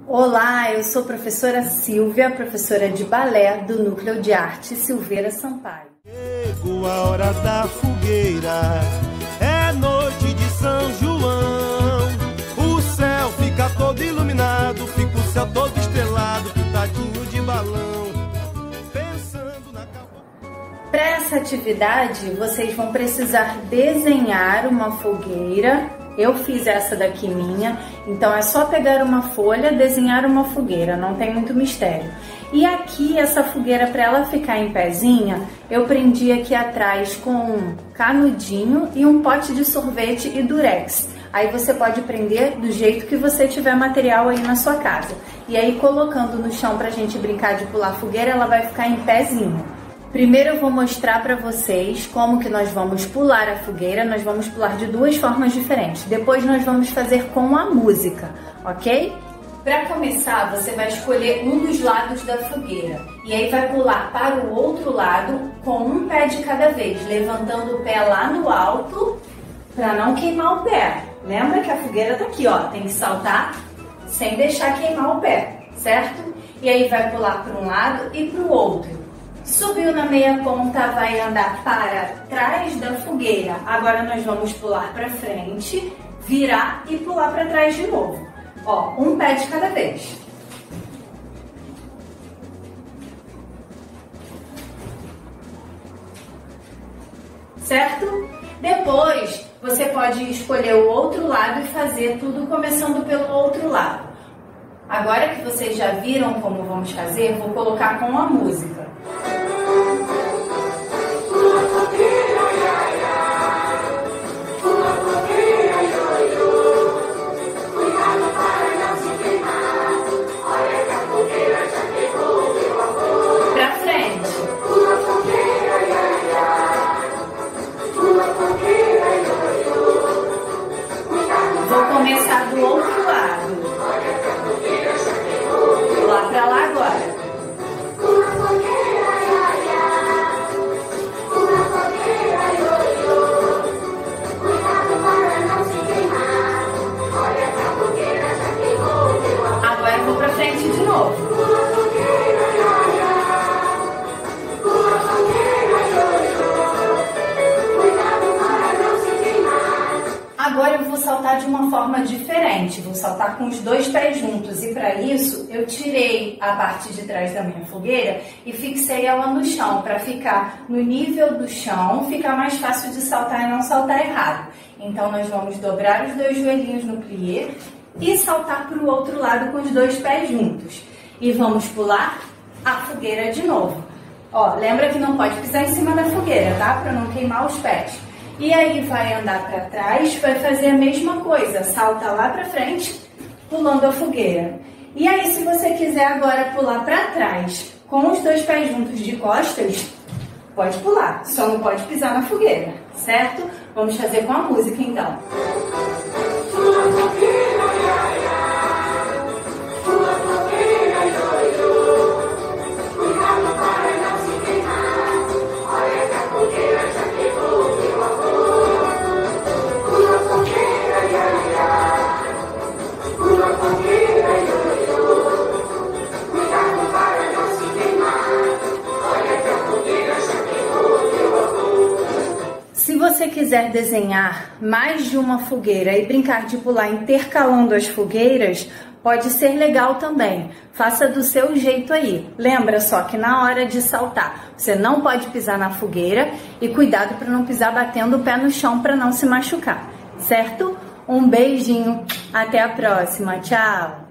Olá, eu sou a professora Silvia, professora de balé do Núcleo de Arte Silveira Sampaio. Chegou a hora da fogueira, é noite de São João. O céu fica todo iluminado, fica o céu todo estrelado, pintadinho de balão. Pensando na... Para essa atividade, vocês vão precisar desenhar uma fogueira. Eu fiz essa daqui minha, então é só pegar uma folha, desenhar uma fogueira, não tem muito mistério. E aqui, essa fogueira, para ela ficar em pezinha, eu prendi aqui atrás com um canudinho e um pote de sorvete e durex. Aí você pode prender do jeito que você tiver material aí na sua casa. E aí, colocando no chão pra gente brincar de pular fogueira, ela vai ficar em pezinho. Primeiro eu vou mostrar para vocês como que nós vamos pular a fogueira. Nós vamos pular de duas formas diferentes. Depois nós vamos fazer com a música, ok? Para começar, você vai escolher um dos lados da fogueira. E aí vai pular para o outro lado com um pé de cada vez, levantando o pé lá no alto para não queimar o pé. Lembra que a fogueira tá aqui, ó. Tem que saltar sem deixar queimar o pé, certo? E aí vai pular para um lado e para o outro. Subiu na meia ponta, vai andar para trás da fogueira. Agora nós vamos pular para frente, virar e pular para trás de novo. Ó, um pé de cada vez. Certo? Depois, você pode escolher o outro lado e fazer tudo começando pelo outro lado. Agora que vocês já viram como vamos fazer, vou colocar com a música. Vou começar do outro lado. Lá pra lá agora. Agora eu vou pra frente de novo. Agora eu vou saltar de uma forma diferente, vou saltar com os dois pés juntos e para isso eu tirei a parte de trás da minha fogueira e fixei ela no chão para ficar no nível do chão, ficar mais fácil de saltar e não saltar errado. Então nós vamos dobrar os dois joelhinhos no plié e saltar para o outro lado com os dois pés juntos. E vamos pular a fogueira de novo. Ó, lembra que não pode pisar em cima da fogueira, tá? Para não queimar os pés. E aí vai andar para trás, vai fazer a mesma coisa, salta lá para frente, pulando a fogueira. E aí, se você quiser agora pular para trás, com os dois pés juntos de costas, pode pular, só não pode pisar na fogueira, certo? Vamos fazer com a música então. Se você quiser desenhar mais de uma fogueira e brincar de pular intercalando as fogueiras, pode ser legal também. Faça do seu jeito aí. Lembra só que na hora de saltar, você não pode pisar na fogueira e cuidado para não pisar batendo o pé no chão para não se machucar, certo? Um beijinho, até a próxima, tchau!